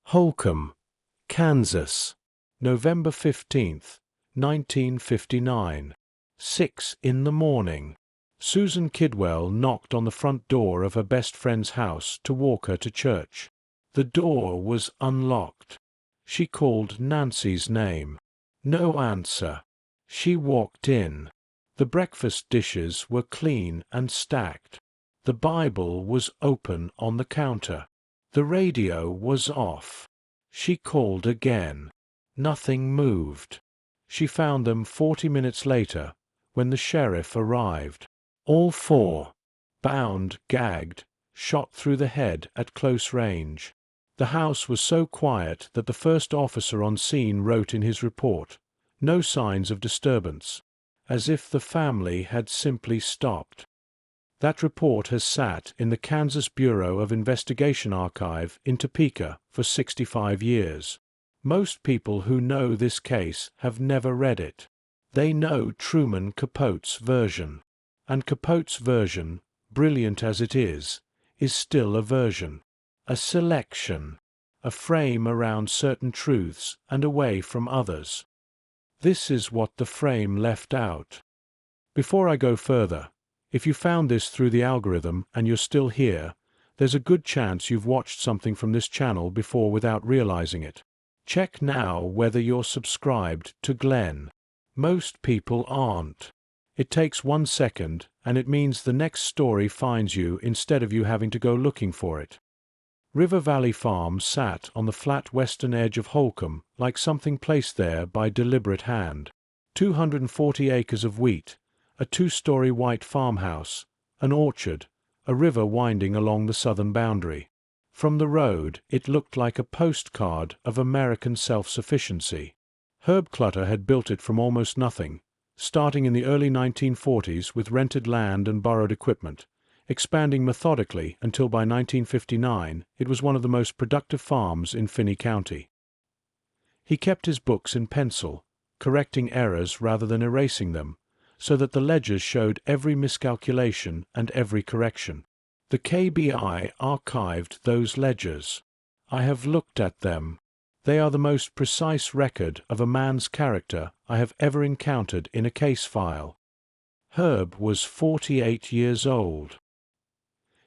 Holcomb, Kansas, November 15th, 1959. 6 in the morning. Susan Kidwell knocked on the front door of her best friend's house to walk her to church. The door was unlocked. She called Nancy's name. No answer. She walked in. The breakfast dishes were clean and stacked. The Bible was open on the counter. The radio was off. She called again. Nothing moved. She found them 40 minutes later, when the sheriff arrived. All four, bound, gagged, shot through the head at close range. The house was so quiet that the first officer on scene wrote in his report, "No signs of disturbance," as if the family had simply stopped. That report has sat in the Kansas Bureau of Investigation archive in Topeka for 65 years. Most people who know this case have never read it. They know Truman Capote's version. And Capote's version, brilliant as it is still a version, a selection, a frame around certain truths and away from others. This is what the frame left out. Before I go further, if you found this through the algorithm and you're still here, there's a good chance you've watched something from this channel before without realizing it. Check now whether you're subscribed to Glen. Most people aren't. It takes 1 second, and it means the next story finds you instead of you having to go looking for it. River Valley Farm sat on the flat western edge of Holcomb like something placed there by deliberate hand. 240 acres of wheat, a 2-story white farmhouse, an orchard, a river winding along the southern boundary. From the road, it looked like a postcard of American self-sufficiency. Herb Clutter had built it from almost nothing, starting in the early 1940s with rented land and borrowed equipment, expanding methodically until by 1959 it was one of the most productive farms in Finney County. He kept his books in pencil, correcting errors rather than erasing them, so that the ledgers showed every miscalculation and every correction. The KBI archived those ledgers. I have looked at them. They are the most precise record of a man's character I have ever encountered in a case file. Herb was 48 years old.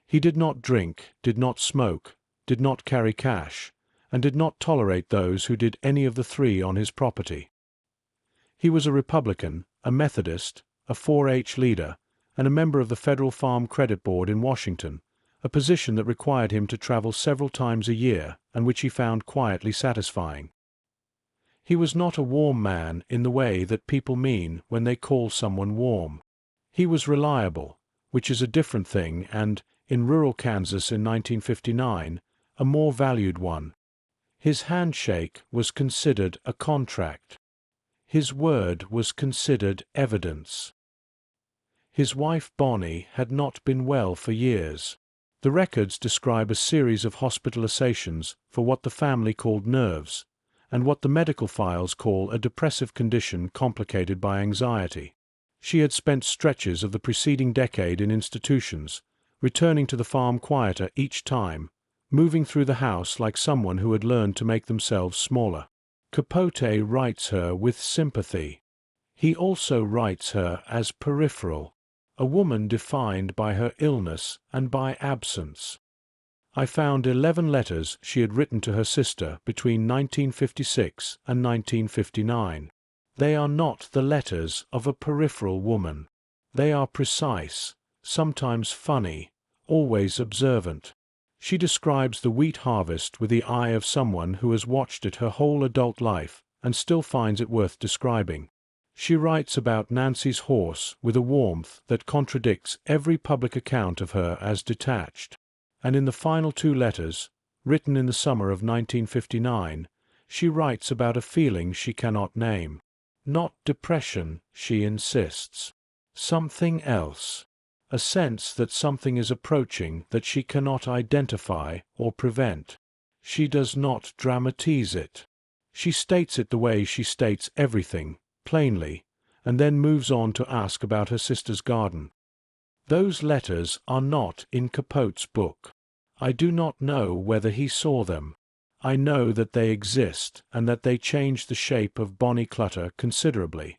He did not drink, did not smoke, did not carry cash, and did not tolerate those who did any of the three on his property. He was a Republican, a Methodist, a 4-H leader, and a member of the Federal Farm Credit Board in Washington, a position that required him to travel several times a year and which he found quietly satisfying. He was not a warm man in the way that people mean when they call someone warm. He was reliable, which is a different thing and, in rural Kansas in 1959, a more valued one. His handshake was considered a contract. His word was considered evidence. His wife Bonnie had not been well for years. The records describe a series of hospitalizations for what the family called nerves, and what the medical files call a depressive condition complicated by anxiety. She had spent stretches of the preceding decade in institutions, returning to the farm quieter each time, moving through the house like someone who had learned to make themselves smaller. Capote writes her with sympathy. He also writes her as peripheral, a woman defined by her illness and by absence. I found 11 letters she had written to her sister between 1956 and 1959. They are not the letters of a peripheral woman. They are precise, sometimes funny, always observant. She describes the wheat harvest with the eye of someone who has watched it her whole adult life and still finds it worth describing. She writes about Nancy's horse with a warmth that contradicts every public account of her as detached. And in the final 2 letters, written in the summer of 1959, she writes about a feeling she cannot name. Not depression, she insists. Something else. A sense that something is approaching that she cannot identify or prevent. She does not dramatize it. She states it the way she states everything, plainly, and then moves on to ask about her sister's garden. Those letters are not in Capote's book. I do not know whether he saw them. I know that they exist and that they change the shape of Bonnie Clutter considerably.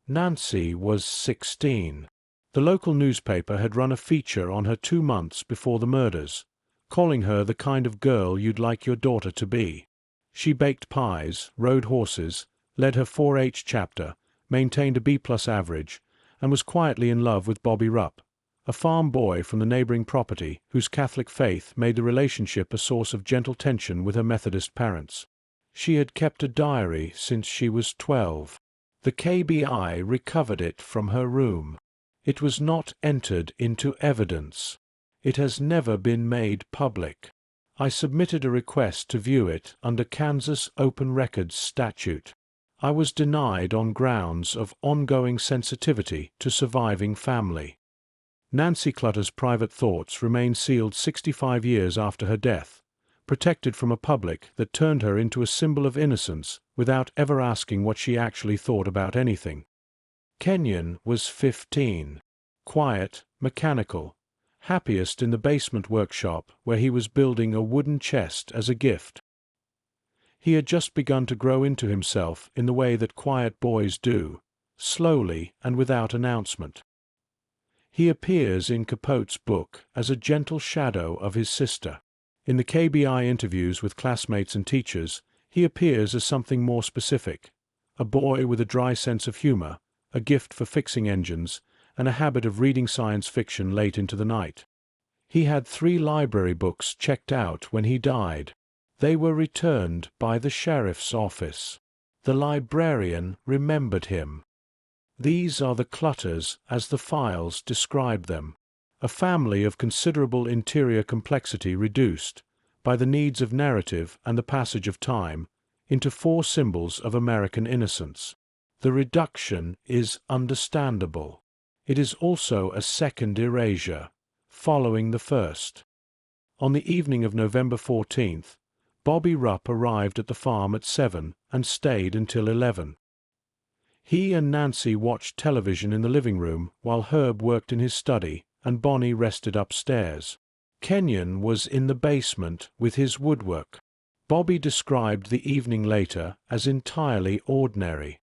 Nancy was 16. The local newspaper had run a feature on her 2 months before the murders, calling her the kind of girl you'd like your daughter to be. She baked pies, rode horses, led her 4-H chapter, maintained a B+ average, and was quietly in love with Bobby Rupp, a farm boy from the neighboring property whose Catholic faith made the relationship a source of gentle tension with her Methodist parents. She had kept a diary since she was 12. The KBI recovered it from her room. It was not entered into evidence. It has never been made public. I submitted a request to view it under Kansas Open Records statute. I was denied on grounds of ongoing sensitivity to surviving family. Nancy Clutter's private thoughts remain sealed 65 years after her death, protected from a public that turned her into a symbol of innocence without ever asking what she actually thought about anything. Kenyon was 15, quiet, mechanical, happiest in the basement workshop where he was building a wooden chest as a gift. He had just begun to grow into himself in the way that quiet boys do, slowly and without announcement. He appears in Capote's book as a gentle shadow of his sister. In the KBI interviews with classmates and teachers, he appears as something more specific, a boy with a dry sense of humor, a gift for fixing engines, and a habit of reading science fiction late into the night. He had 3 library books checked out when he died. They were returned by the sheriff's office. The librarian remembered him. These are the Clutters as the files describe them, a family of considerable interior complexity reduced, by the needs of narrative and the passage of time, into 4 symbols of American innocence. The reduction is understandable. It is also a second erasure, following the first. On the evening of November 14th, Bobby Rupp arrived at the farm at 7 and stayed until 11. He and Nancy watched television in the living room while Herb worked in his study and Bonnie rested upstairs. Kenyon was in the basement with his woodwork. Bobby described the evening later as entirely ordinary.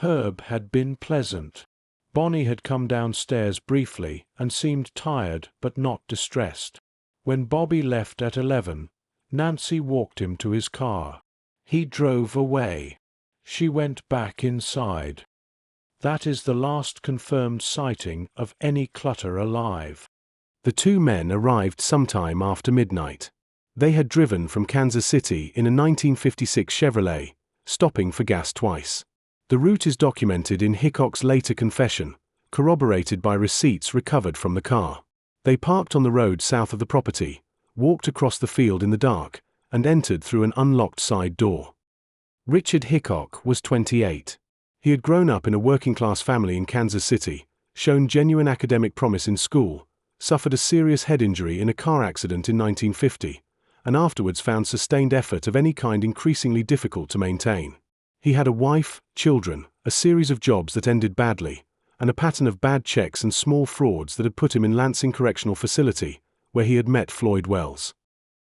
Herb had been pleasant. Bonnie had come downstairs briefly and seemed tired but not distressed. When Bobby left at 11, Nancy walked him to his car. He drove away. She went back inside. That is the last confirmed sighting of any Clutter alive. The 2 men arrived sometime after midnight. They had driven from Kansas City in a 1956 Chevrolet, stopping for gas twice. The route is documented in Hickock's later confession, corroborated by receipts recovered from the car. They parked on the road south of the property, walked across the field in the dark, and entered through an unlocked side door. Richard Hickock was 28. He had grown up in a working-class family in Kansas City, shown genuine academic promise in school, suffered a serious head injury in a car accident in 1950, and afterwards found sustained effort of any kind increasingly difficult to maintain. He had a wife, children, a series of jobs that ended badly, and a pattern of bad checks and small frauds that had put him in Lansing Correctional Facility, where he had met Floyd Wells.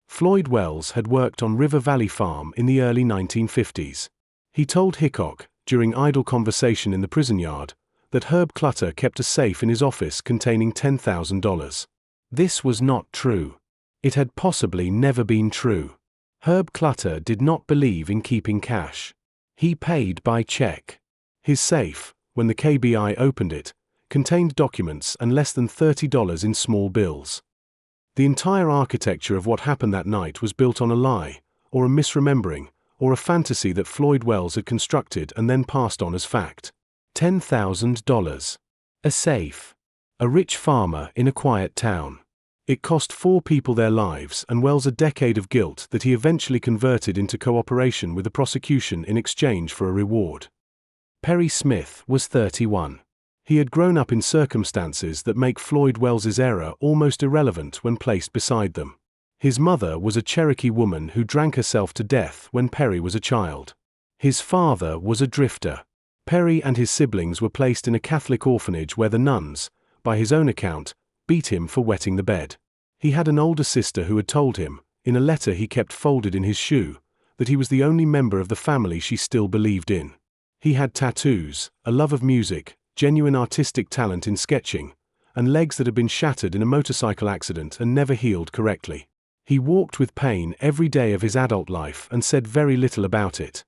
Floyd Wells had worked on River Valley Farm in the early 1950s. He told Hickock, during idle conversation in the prison yard, that Herb Clutter kept a safe in his office containing $10,000. This was not true. It had possibly never been true. Herb Clutter did not believe in keeping cash. He paid by check. His safe, when the KBI opened it, contained documents and less than $30 in small bills. The entire architecture of what happened that night was built on a lie, or a misremembering, or a fantasy that Floyd Wells had constructed and then passed on as fact. $10,000. A safe. A rich farmer in a quiet town. It cost 4 people their lives and Wells a decade of guilt that he eventually converted into cooperation with the prosecution in exchange for a reward. Perry Smith was 31. He had grown up in circumstances that make Floyd Wells's error almost irrelevant when placed beside them. His mother was a Cherokee woman who drank herself to death when Perry was a child. His father was a drifter. Perry and his siblings were placed in a Catholic orphanage where the nuns, by his own account, beat him for wetting the bed. He had an older sister who had told him, in a letter he kept folded in his shoe, that he was the only member of the family she still believed in. He had tattoos, a love of music, genuine artistic talent in sketching, and legs that had been shattered in a motorcycle accident and never healed correctly. He walked with pain every day of his adult life and said very little about it.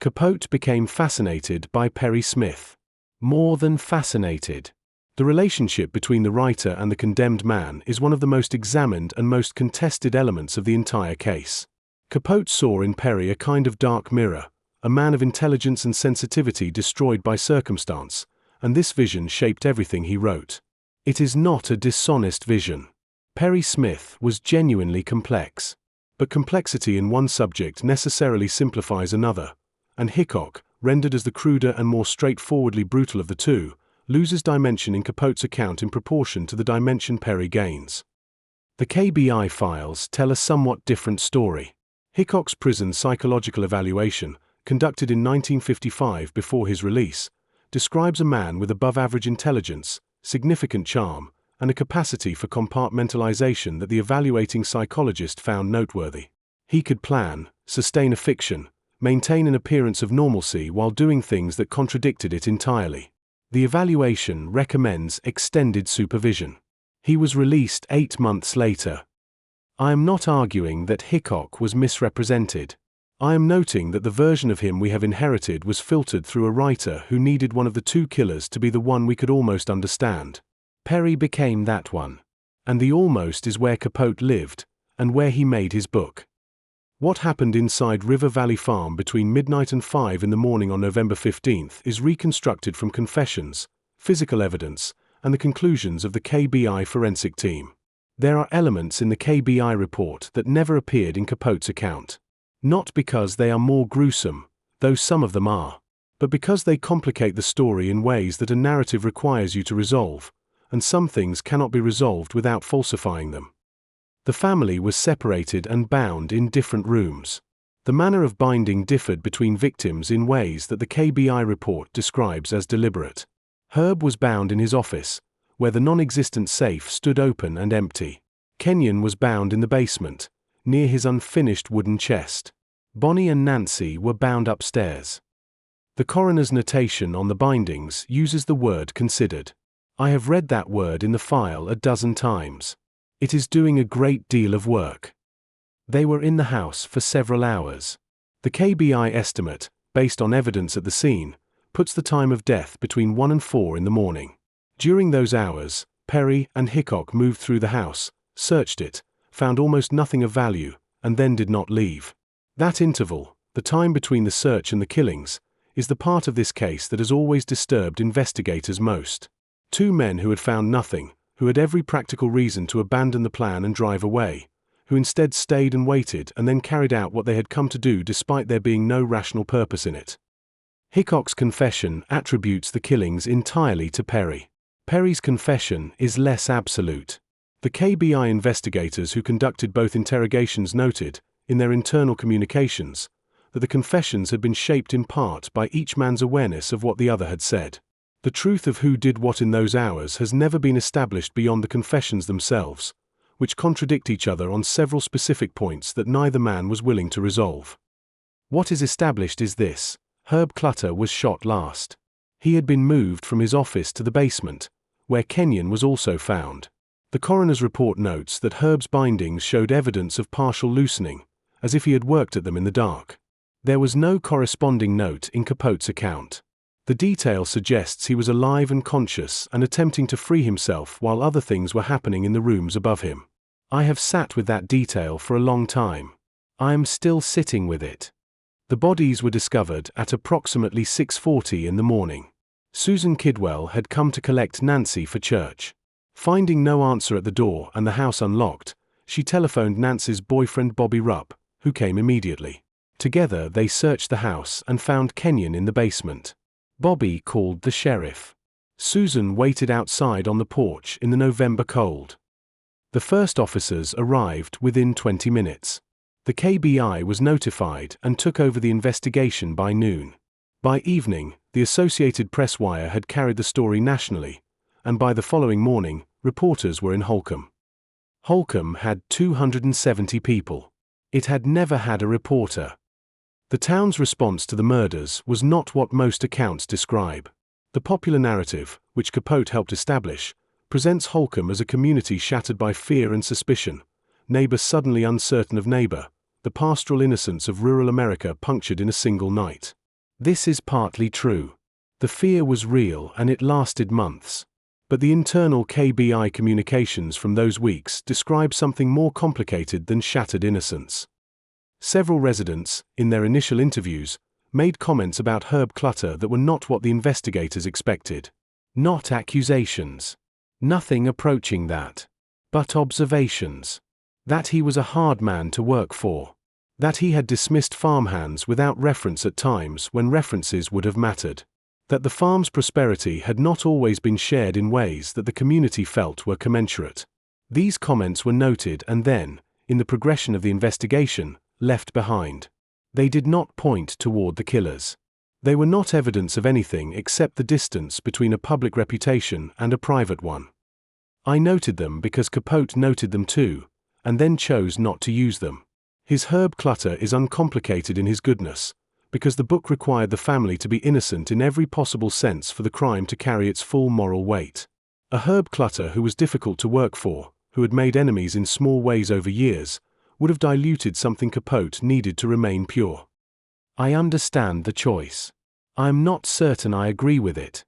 Capote became fascinated by Perry Smith. More than fascinated. The relationship between the writer and the condemned man is one of the most examined and most contested elements of the entire case. Capote saw in Perry a kind of dark mirror, a man of intelligence and sensitivity destroyed by circumstance, and this vision shaped everything he wrote. It is not a dishonest vision. Perry Smith was genuinely complex. But complexity in one subject necessarily simplifies another, and Hickock, rendered as the cruder and more straightforwardly brutal of the two, loses dimension in Capote's account in proportion to the dimension Perry gains. The KBI files tell a somewhat different story. Hickock's prison psychological evaluation, conducted in 1955 before his release, describes a man with above-average intelligence, significant charm, and a capacity for compartmentalization that the evaluating psychologist found noteworthy. He could plan, sustain a fiction, maintain an appearance of normalcy while doing things that contradicted it entirely. The evaluation recommends extended supervision. He was released 8 months later. I am not arguing that Hickock was misrepresented. I am noting that the version of him we have inherited was filtered through a writer who needed one of the two killers to be the one we could almost understand. Perry became that one. And the almost is where Capote lived, and where he made his book. What happened inside River Valley Farm between midnight and 5 in the morning on November 15th is reconstructed from confessions, physical evidence, and the conclusions of the KBI forensic team. There are elements in the KBI report that never appeared in Capote's account. Not because they are more gruesome, though some of them are, but because they complicate the story in ways that a narrative requires you to resolve, and some things cannot be resolved without falsifying them. The family was separated and bound in different rooms. The manner of binding differed between victims in ways that the KBI report describes as deliberate. Herb was bound in his office, where the non-existent safe stood open and empty. Kenyon was bound in the basement, near his unfinished wooden chest. Bonnie and Nancy were bound upstairs. The coroner's notation on the bindings uses the word considered. I have read that word in the file a dozen times. It is doing a great deal of work. They were in the house for several hours. The KBI estimate, based on evidence at the scene, puts the time of death between 1 and 4 in the morning. During those hours, Perry and Hickock moved through the house, searched it, found almost nothing of value, and then did not leave. That interval, the time between the search and the killings, is the part of this case that has always disturbed investigators most. Two men who had found nothing, who had every practical reason to abandon the plan and drive away, who instead stayed and waited and then carried out what they had come to do despite there being no rational purpose in it. Hickock's confession attributes the killings entirely to Perry. Perry's confession is less absolute. The KBI investigators who conducted both interrogations noted, in their internal communications, that the confessions had been shaped in part by each man's awareness of what the other had said. The truth of who did what in those hours has never been established beyond the confessions themselves, which contradict each other on several specific points that neither man was willing to resolve. What is established is this: Herb Clutter was shot last. He had been moved from his office to the basement, where Kenyon was also found. The coroner's report notes that Herb's bindings showed evidence of partial loosening, as if he had worked at them in the dark. There was no corresponding note in Capote's account. The detail suggests he was alive and conscious and attempting to free himself while other things were happening in the rooms above him. I have sat with that detail for a long time. I am still sitting with it. The bodies were discovered at approximately 6:40 in the morning. Susan Kidwell had come to collect Nancy for church. Finding no answer at the door and the house unlocked, she telephoned Nancy's boyfriend Bobby Rupp, who came immediately. Together they searched the house and found Kenyon in the basement. Bobby called the sheriff. Susan waited outside on the porch in the November cold. The first officers arrived within 20 minutes. The KBI was notified and took over the investigation by noon. By evening, the Associated Press wire had carried the story nationally, and by the following morning, reporters were in Holcomb. Holcomb had 270 people. It had never had a reporter. The town's response to the murders was not what most accounts describe. The popular narrative, which Capote helped establish, presents Holcomb as a community shattered by fear and suspicion, neighbor suddenly uncertain of neighbor, the pastoral innocence of rural America punctured in a single night. This is partly true. The fear was real and it lasted months. But the internal KBI communications from those weeks describe something more complicated than shattered innocence. Several residents, in their initial interviews, made comments about Herb Clutter that were not what the investigators expected. Not accusations. Nothing approaching that. But observations. That he was a hard man to work for. That he had dismissed farmhands without reference at times when references would have mattered. That the farm's prosperity had not always been shared in ways that the community felt were commensurate. These comments were noted and then, in the progression of the investigation, left behind. They did not point toward the killers. They were not evidence of anything except the distance between a public reputation and a private one. I noted them because Capote noted them too, and then chose not to use them. His Herb Clutter is uncomplicated in his goodness, because the book required the family to be innocent in every possible sense for the crime to carry its full moral weight. A Herb Clutter who was difficult to work for, who had made enemies in small ways over years, would have diluted something Capote needed to remain pure. I understand the choice. I am not certain I agree with it.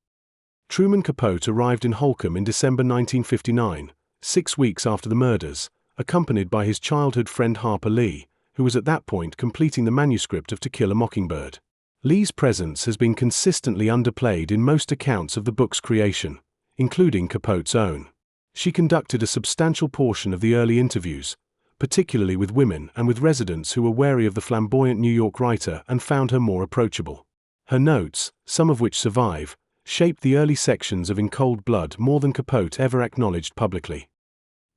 Truman Capote arrived in Holcomb in December 1959, 6 weeks after the murders, accompanied by his childhood friend Harper Lee, who was at that point completing the manuscript of To Kill a Mockingbird. Lee's presence has been consistently underplayed in most accounts of the book's creation, including Capote's own. She conducted a substantial portion of the early interviews, particularly with women and with residents who were wary of the flamboyant New York writer and found her more approachable. Her notes, some of which survive, shaped the early sections of In Cold Blood more than Capote ever acknowledged publicly.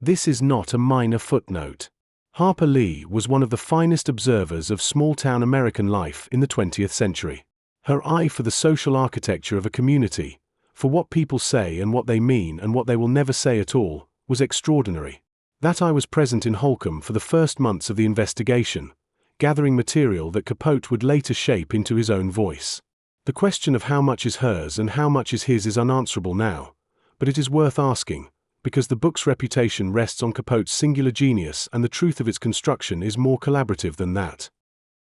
This is not a minor footnote. Harper Lee was one of the finest observers of small-town American life in the 20th century. Her eye for the social architecture of a community, for what people say and what they mean and what they will never say at all, was extraordinary. That eye was present in Holcomb for the first months of the investigation, gathering material that Capote would later shape into his own voice. The question of how much is hers and how much is his is unanswerable now, but it is worth asking, because the book's reputation rests on Capote's singular genius and the truth of its construction is more collaborative than that.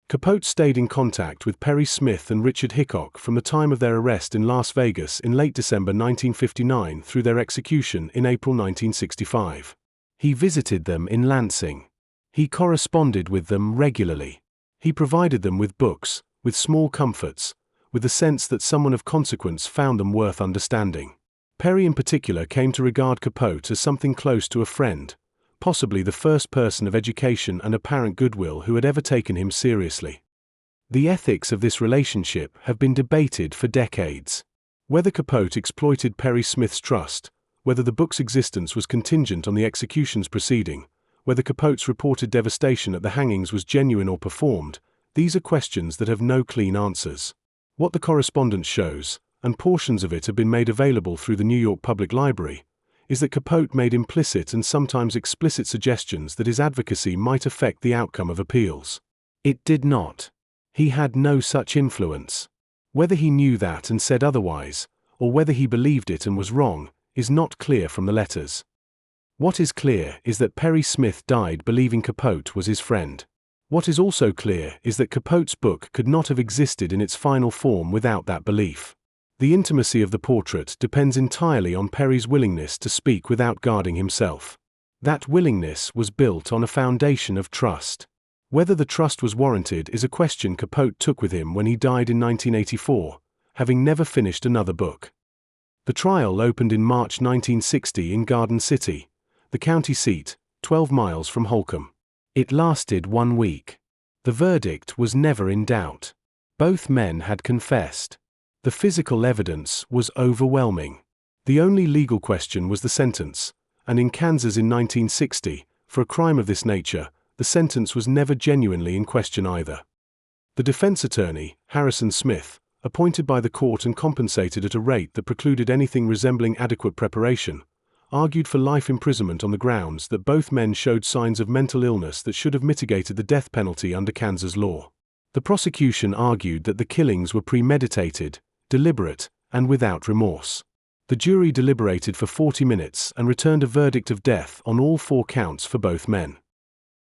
Capote stayed in contact with Perry Smith and Richard Hickock from the time of their arrest in Las Vegas in late December 1959 through their execution in April 1965. He visited them in Lansing. He corresponded with them regularly. He provided them with books, with small comforts, with the sense that someone of consequence found them worth understanding. Perry in particular came to regard Capote as something close to a friend, possibly the first person of education and apparent goodwill who had ever taken him seriously. The ethics of this relationship have been debated for decades. Whether Capote exploited Perry Smith's trust, whether the book's existence was contingent on the execution's proceeding, whether Capote's reported devastation at the hangings was genuine or performed, these are questions that have no clean answers. What the correspondence shows, and portions of it have been made available through the New York Public Library, is that Capote made implicit and sometimes explicit suggestions that his advocacy might affect the outcome of appeals. It did not. He had no such influence. Whether he knew that and said otherwise, or whether he believed it and was wrong, is not clear from the letters. What is clear is that Perry Smith died believing Capote was his friend. What is also clear is that Capote's book could not have existed in its final form without that belief. The intimacy of the portrait depends entirely on Perry's willingness to speak without guarding himself. That willingness was built on a foundation of trust. Whether the trust was warranted is a question Capote took with him when he died in 1984, having never finished another book. The trial opened in March 1960 in Garden City, the county seat, 12 miles from Holcomb. It lasted 1 week. The verdict was never in doubt. Both men had confessed. The physical evidence was overwhelming. The only legal question was the sentence, and in Kansas in 1960, for a crime of this nature, the sentence was never genuinely in question either. The defense attorney, Harrison Smith, appointed by the court and compensated at a rate that precluded anything resembling adequate preparation, argued for life imprisonment on the grounds that both men showed signs of mental illness that should have mitigated the death penalty under Kansas law. The prosecution argued that the killings were premeditated, deliberate, and without remorse. The jury deliberated for 40 minutes and returned a verdict of death on all 4 counts for both men.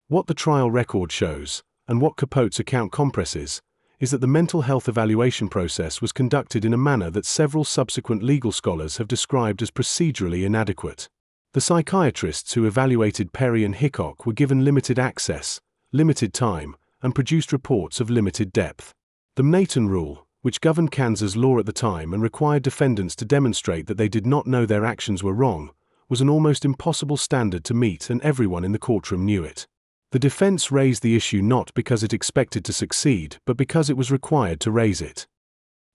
What the trial record shows, and what Capote's account compresses, is that the mental health evaluation process was conducted in a manner that several subsequent legal scholars have described as procedurally inadequate. The psychiatrists who evaluated Perry and Hickock were given limited access, limited time, and produced reports of limited depth. The Mnaton Rule, which governed Kansas law at the time and required defendants to demonstrate that they did not know their actions were wrong, was an almost impossible standard to meet, and everyone in the courtroom knew it. The defense raised the issue not because it expected to succeed, but because it was required to raise it.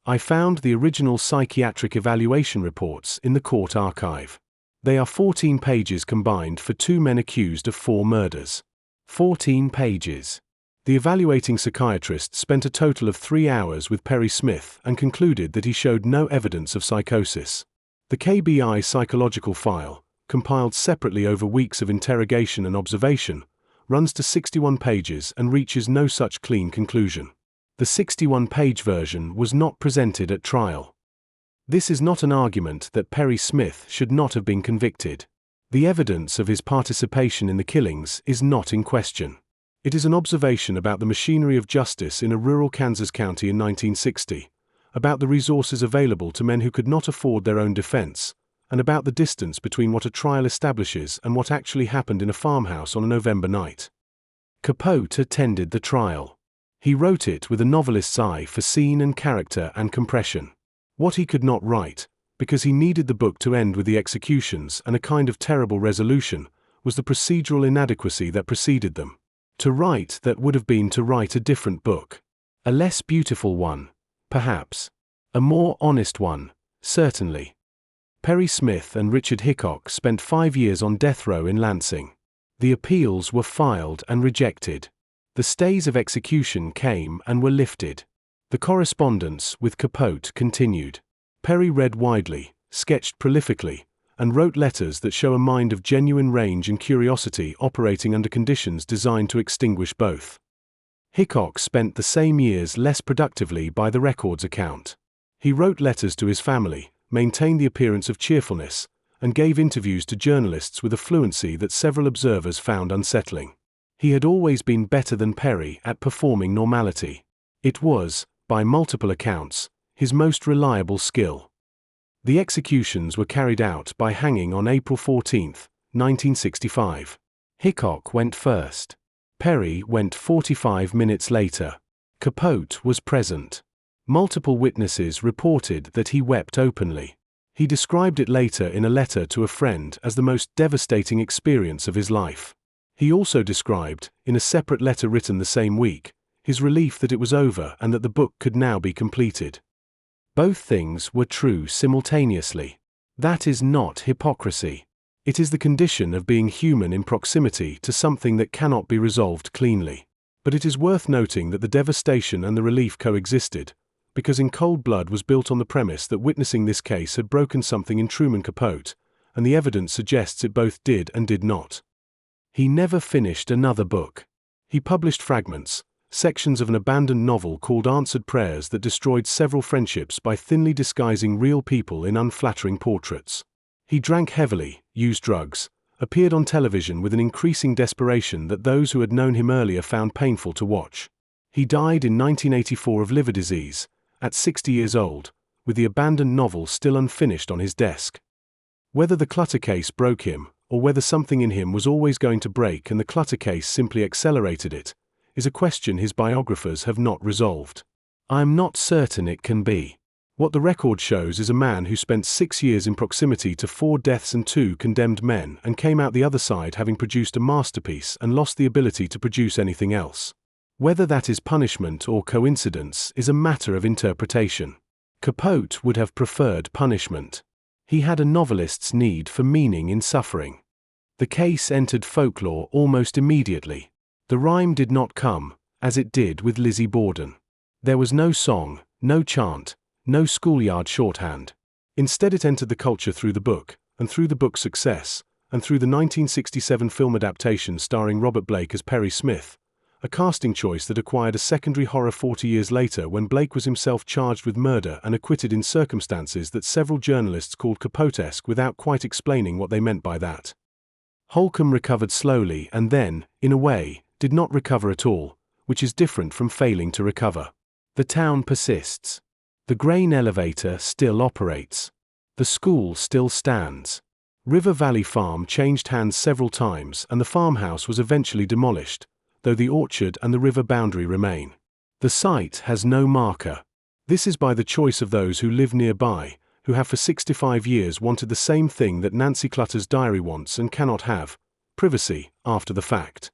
I found the original psychiatric evaluation reports in the court archive. They are 14 pages combined for 2 men accused of 4 murders. 14 pages. The evaluating psychiatrist spent a total of 3 hours with Perry Smith and concluded that he showed no evidence of psychosis. The KBI psychological file, compiled separately over weeks of interrogation and observation, runs to 61 pages and reaches no such clean conclusion. The 61-page version was not presented at trial. This is not an argument that Perry Smith should not have been convicted. The evidence of his participation in the killings is not in question. It is an observation about the machinery of justice in a rural Kansas county in 1960, about the resources available to men who could not afford their own defense, and about the distance between what a trial establishes and what actually happened in a farmhouse on a November night. Capote attended the trial. He wrote it with a novelist's eye for scene and character and compression. What he could not write, because he needed the book to end with the executions and a kind of terrible resolution, was the procedural inadequacy that preceded them. To write that would have been to write a different book. A less beautiful one, perhaps. A more honest one, certainly. Perry Smith and Richard Hickock spent 5 years on death row in Lansing. The appeals were filed and rejected. The stays of execution came and were lifted. The correspondence with Capote continued. Perry read widely, sketched prolifically, and wrote letters that show a mind of genuine range and curiosity operating under conditions designed to extinguish both. Hickock spent the same years less productively by the record's account. He wrote letters to his family, maintained the appearance of cheerfulness, and gave interviews to journalists with a fluency that several observers found unsettling. He had always been better than Perry at performing normality. It was, by multiple accounts, his most reliable skill. The executions were carried out by hanging on April 14, 1965. Hickock went first. Perry went 45 minutes later. Capote was present. Multiple witnesses reported that he wept openly. He described it later in a letter to a friend as the most devastating experience of his life. He also described, in a separate letter written the same week, his relief that it was over and that the book could now be completed. Both things were true simultaneously. That is not hypocrisy. It is the condition of being human in proximity to something that cannot be resolved cleanly. But it is worth noting that the devastation and the relief coexisted, because In Cold Blood was built on the premise that witnessing this case had broken something in Truman Capote, and the evidence suggests it both did and did not. He never finished another book. He published fragments, sections of an abandoned novel called Answered Prayers that destroyed several friendships by thinly disguising real people in unflattering portraits. He drank heavily, used drugs, appeared on television with an increasing desperation that those who had known him earlier found painful to watch. He died in 1984 of liver disease, at 60 years old, with the abandoned novel still unfinished on his desk. Whether the Clutter case broke him, or whether something in him was always going to break and the Clutter case simply accelerated it, is a question his biographers have not resolved. I am not certain it can be. What the record shows is a man who spent 6 years in proximity to 4 deaths and 2 condemned men and came out the other side having produced a masterpiece and lost the ability to produce anything else. Whether that is punishment or coincidence is a matter of interpretation. Capote would have preferred punishment. He had a novelist's need for meaning in suffering. The case entered folklore almost immediately. The rhyme did not come, as it did with Lizzie Borden. There was no song, no chant, no schoolyard shorthand. Instead it entered the culture through the book, and through the book's success, and through the 1967 film adaptation starring Robert Blake as Perry Smith, a casting choice that acquired a secondary horror 40 years later when Blake was himself charged with murder and acquitted in circumstances that several journalists called Capote-esque without quite explaining what they meant by that. Holcomb recovered slowly and then, in a way, did not recover at all, which is different from failing to recover. The town persists. The grain elevator still operates. The school still stands. River Valley Farm changed hands several times and the farmhouse was eventually demolished, though the orchard and the river boundary remain. The site has no marker. This is by the choice of those who live nearby, who have for 65 years wanted the same thing that Nancy Clutter's diary wants and cannot have: privacy, after the fact.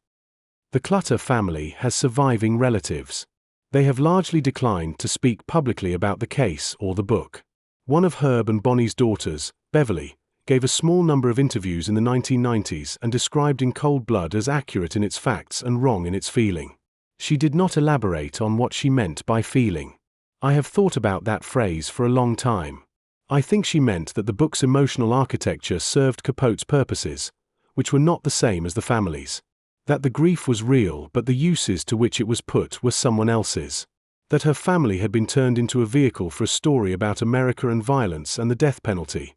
The Clutter family has surviving relatives. They have largely declined to speak publicly about the case or the book. One of Herb and Bonnie's daughters, Beverly, gave a small number of interviews in the 1990s and described In Cold Blood as accurate in its facts and wrong in its feeling. She did not elaborate on what she meant by feeling. I have thought about that phrase for a long time. I think she meant that the book's emotional architecture served Capote's purposes, which were not the same as the family's. That the grief was real but the uses to which it was put were someone else's. That her family had been turned into a vehicle for a story about America and violence and the death penalty,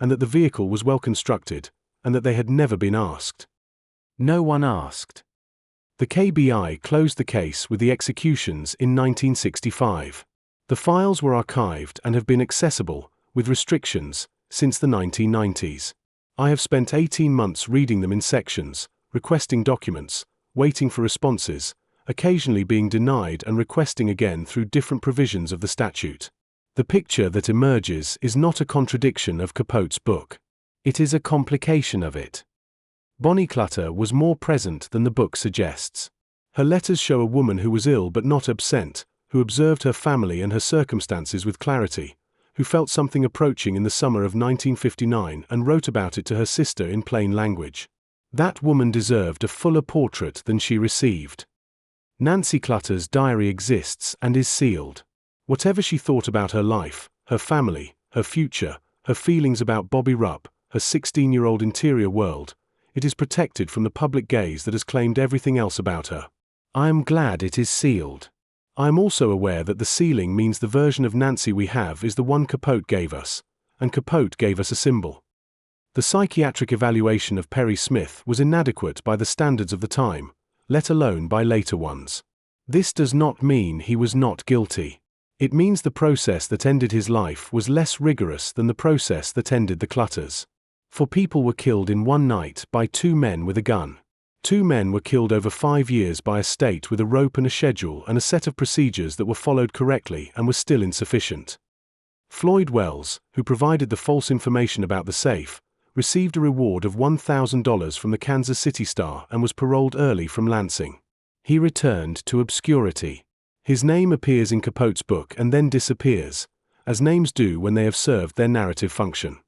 and that the vehicle was well constructed, and that they had never been asked. No one asked. The KBI closed the case with the executions in 1965. The files were archived and have been accessible, with restrictions, since the 1990s. I have spent 18 months reading them in sections, requesting documents, waiting for responses, occasionally being denied and requesting again through different provisions of the statute. The picture that emerges is not a contradiction of Capote's book. It is a complication of it. Bonnie Clutter was more present than the book suggests. Her letters show a woman who was ill but not absent, who observed her family and her circumstances with clarity, who felt something approaching in the summer of 1959 and wrote about it to her sister in plain language. That woman deserved a fuller portrait than she received. Nancy Clutter's diary exists and is sealed. Whatever she thought about her life, her family, her future, her feelings about Bobby Rupp, her 16-year-old interior world, it is protected from the public gaze that has claimed everything else about her. I am glad it is sealed. I am also aware that the sealing means the version of Nancy we have is the one Capote gave us, and Capote gave us a symbol. The psychiatric evaluation of Perry Smith was inadequate by the standards of the time, let alone by later ones. This does not mean he was not guilty. It means the process that ended his life was less rigorous than the process that ended the Clutters. 4 people were killed in one night by 2 men with a gun. 2 men were killed over 5 years by a state with a rope and a schedule and a set of procedures that were followed correctly and were still insufficient. Floyd Wells, who provided the false information about the safe, received a reward of $1,000 from the Kansas City Star and was paroled early from Lansing. He returned to obscurity. His name appears in Capote's book and then disappears, as names do when they have served their narrative function.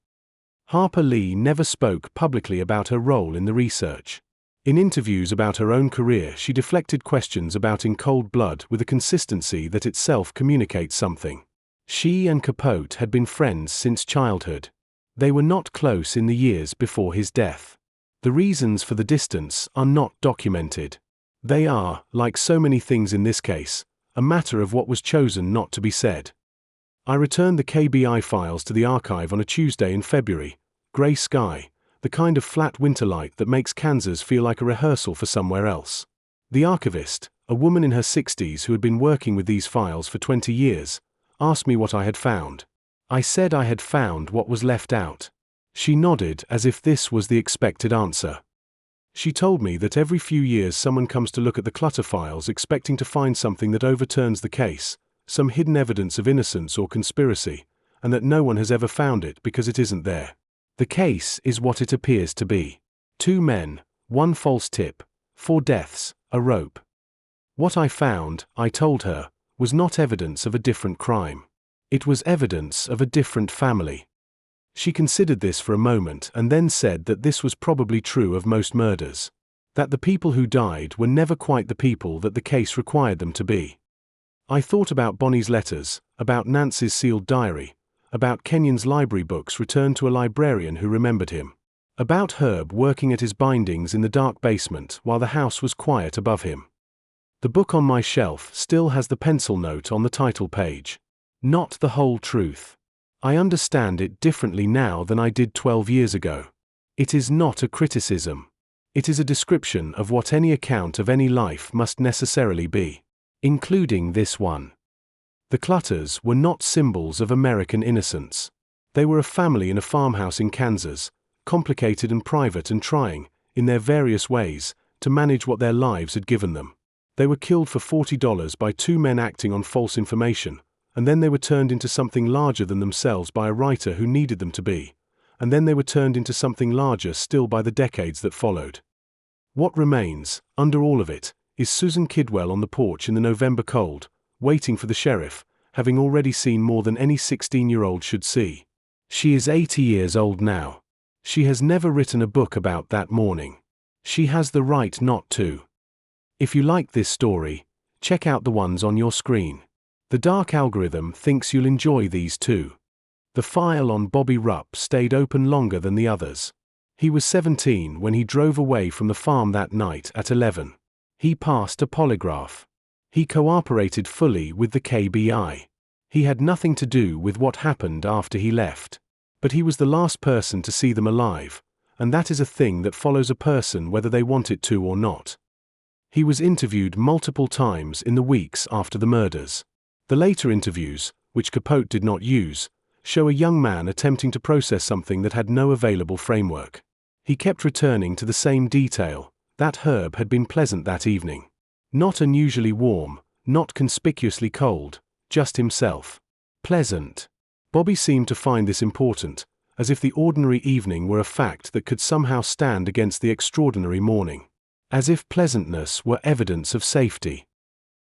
Harper Lee never spoke publicly about her role in the research. In interviews about her own career, she deflected questions about In Cold Blood with a consistency that itself communicates something. She and Capote had been friends since childhood. They were not close in the years before his death. The reasons for the distance are not documented. They are, like so many things in this case, a matter of what was chosen not to be said. I returned the KBI files to the archive on a Tuesday in February. Gray sky, the kind of flat winter light that makes Kansas feel like a rehearsal for somewhere else. The archivist, a woman in her 60s who had been working with these files for 20 years, asked me what I had found. I said I had found what was left out. She nodded as if this was the expected answer. She told me that every few years someone comes to look at the Clutter files expecting to find something that overturns the case, some hidden evidence of innocence or conspiracy, and that no one has ever found it because it isn't there. The case is what it appears to be. 2 men, 1 false tip, 4 deaths, a rope. What I found, I told her, was not evidence of a different crime. It was evidence of a different family. She considered this for a moment and then said that this was probably true of most murders. That the people who died were never quite the people that the case required them to be. I thought about Bonnie's letters, about Nancy's sealed diary, about Kenyon's library books returned to a librarian who remembered him. About Herb working at his bindings in the dark basement while the house was quiet above him. The book on my shelf still has the pencil note on the title page. Not the whole truth. I understand it differently now than I did 12 years ago. It is not a criticism. It is a description of what any account of any life must necessarily be, including this one. The Clutters were not symbols of American innocence. They were a family in a farmhouse in Kansas, complicated and private and trying, in their various ways, to manage what their lives had given them. They were killed for $40 by two men acting on false information, and then they were turned into something larger than themselves by a writer who needed them to be, and then they were turned into something larger still by the decades that followed. What remains, under all of it, is Susan Kidwell on the porch in the November cold, waiting for the sheriff, having already seen more than any 16-year-old should see. She is 80 years old now. She has never written a book about that morning. She has the right not to. If you like this story, check out the ones on your screen. The dark algorithm thinks you'll enjoy these too. The file on Bobby Rupp stayed open longer than the others. He was 17 when he drove away from the farm that night at 11. He passed a polygraph. He cooperated fully with the KBI. He had nothing to do with what happened after he left. But he was the last person to see them alive, and that is a thing that follows a person whether they want it to or not. He was interviewed multiple times in the weeks after the murders. The later interviews, which Capote did not use, show a young man attempting to process something that had no available framework. He kept returning to the same detail, that Herb had been pleasant that evening. Not unusually warm, not conspicuously cold, just himself. Pleasant. Bobby seemed to find this important, as if the ordinary evening were a fact that could somehow stand against the extraordinary morning. As if pleasantness were evidence of safety.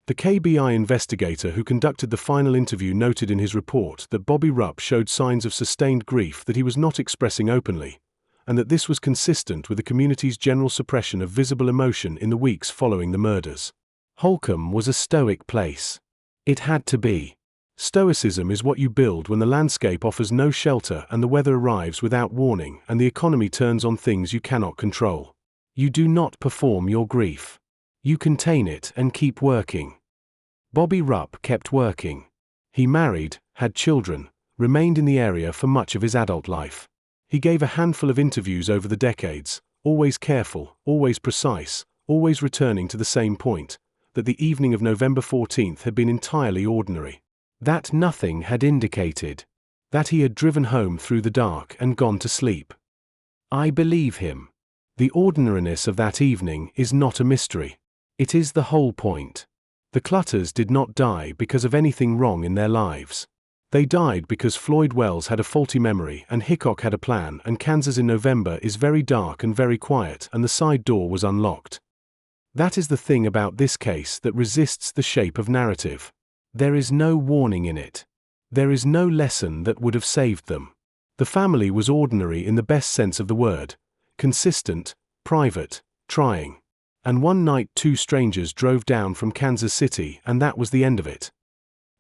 The KBI investigator who conducted the final interview noted in his report that Bobby Rupp showed signs of sustained grief that he was not expressing openly, and that this was consistent with the community's general suppression of visible emotion in the weeks following the murders. Holcomb was a stoic place. It had to be. Stoicism is what you build when the landscape offers no shelter and the weather arrives without warning and the economy turns on things you cannot control. You do not perform your grief. You contain it and keep working. Bobby Rupp kept working. He married, had children, remained in the area for much of his adult life. He gave a handful of interviews over the decades, always careful, always precise, always returning to the same point, that the evening of November 14th had been entirely ordinary. That nothing had indicated. That he had driven home through the dark and gone to sleep. I believe him. The ordinariness of that evening is not a mystery. It is the whole point. The Clutters did not die because of anything wrong in their lives. They died because Floyd Wells had a faulty memory and Hickock had a plan and Kansas in November is very dark and very quiet and the side door was unlocked. That is the thing about this case that resists the shape of narrative. There is no warning in it. There is no lesson that would have saved them. The family was ordinary in the best sense of the word. Consistent, private, trying. And one night two strangers drove down from Kansas City and that was the end of it.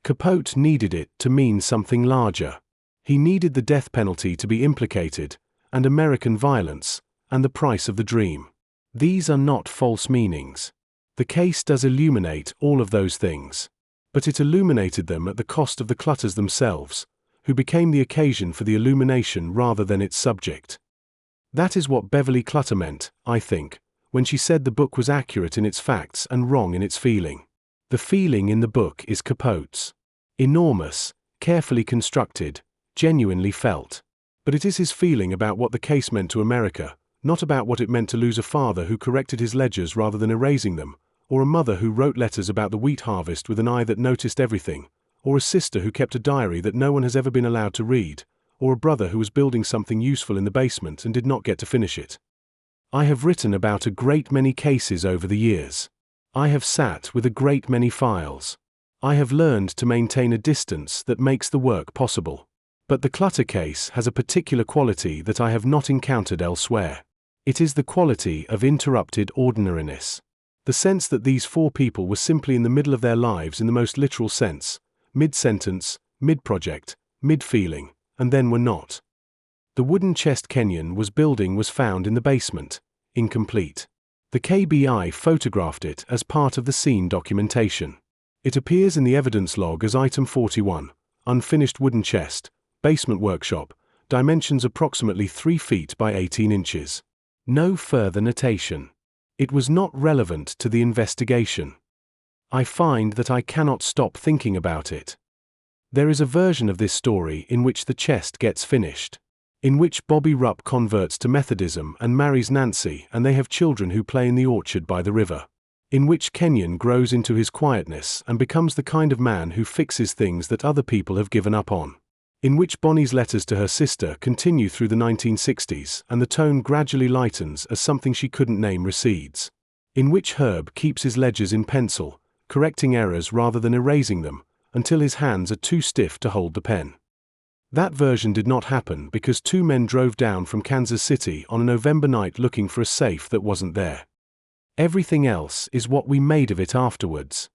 Capote needed it to mean something larger. He needed the death penalty to be implicated, and American violence, and the price of the dream. These are not false meanings. The case does illuminate all of those things. But it illuminated them at the cost of the Clutters themselves, who became the occasion for the illumination rather than its subject. That is what Beverly Clutter meant, I think, when she said the book was accurate in its facts and wrong in its feeling. The feeling in the book is Capote's. Enormous, carefully constructed, genuinely felt. But it is his feeling about what the case meant to America, not about what it meant to lose a father who corrected his ledgers rather than erasing them, or a mother who wrote letters about the wheat harvest with an eye that noticed everything, or a sister who kept a diary that no one has ever been allowed to read, or a brother who was building something useful in the basement and did not get to finish it. I have written about a great many cases over the years. I have sat with a great many files. I have learned to maintain a distance that makes the work possible. But the Clutter case has a particular quality that I have not encountered elsewhere. It is the quality of interrupted ordinariness. The sense that these four people were simply in the middle of their lives in the most literal sense, mid-sentence, mid-project, mid-feeling, and then were not. The wooden chest Kenyon was building was found in the basement, incomplete. The KBI photographed it as part of the scene documentation. It appears in the evidence log as item 41, unfinished wooden chest, basement workshop, dimensions approximately 3 feet by 18 inches. No further notation. It was not relevant to the investigation. I find that I cannot stop thinking about it. There is a version of this story in which the chest gets finished, in which Bobby Rupp converts to Methodism and marries Nancy, and they have children who play in the orchard by the river, in which Kenyon grows into his quietness and becomes the kind of man who fixes things that other people have given up on, in which Bonnie's letters to her sister continue through the 1960s and the tone gradually lightens as something she couldn't name recedes, in which Herb keeps his ledgers in pencil, correcting errors rather than erasing them, until his hands are too stiff to hold the pen. That version did not happen because 2 men drove down from Kansas City on a November night looking for a safe that wasn't there. Everything else is what we made of it afterwards.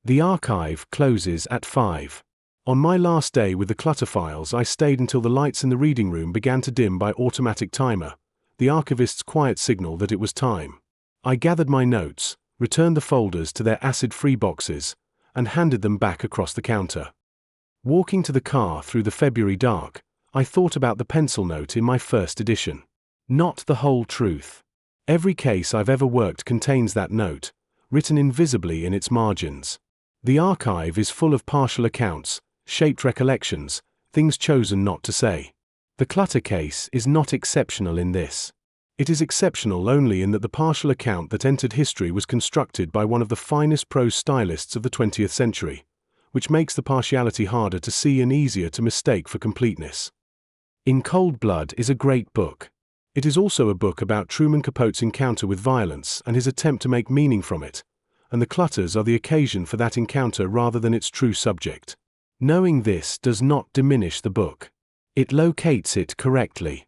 The archive closes at 5. On my last day with the Clutter files, I stayed until the lights in the reading room began to dim by automatic timer, the archivist's quiet signal that it was time. I gathered my notes, returned the folders to their acid-free boxes, and handed them back across the counter. Walking to the car through the February dark, I thought about the pencil note in my first edition. Not the whole truth. Every case I've ever worked contains that note, written invisibly in its margins. The archive is full of partial accounts, shaped recollections, things chosen not to say. The Clutter case is not exceptional in this. It is exceptional only in that the partial account that entered history was constructed by one of the finest prose stylists of the 20th century, which makes the partiality harder to see and easier to mistake for completeness. In Cold Blood is a great book. It is also a book about Truman Capote's encounter with violence and his attempt to make meaning from it, and the Clutters are the occasion for that encounter rather than its true subject. Knowing this does not diminish the book. It locates it correctly.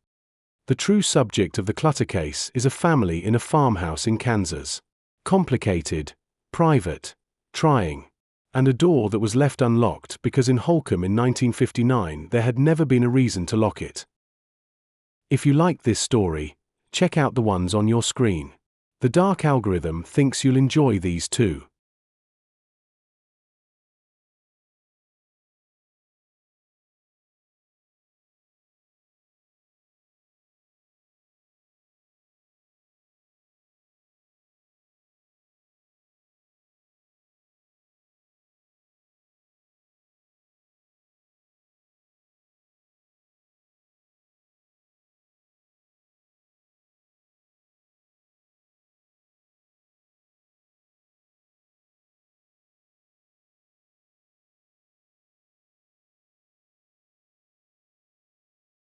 The true subject of the Clutter case is a family in a farmhouse in Kansas. Complicated, private, trying, and a door that was left unlocked because in Holcomb in 1959 there had never been a reason to lock it. If you like this story, check out the ones on your screen. The dark algorithm thinks you'll enjoy these too.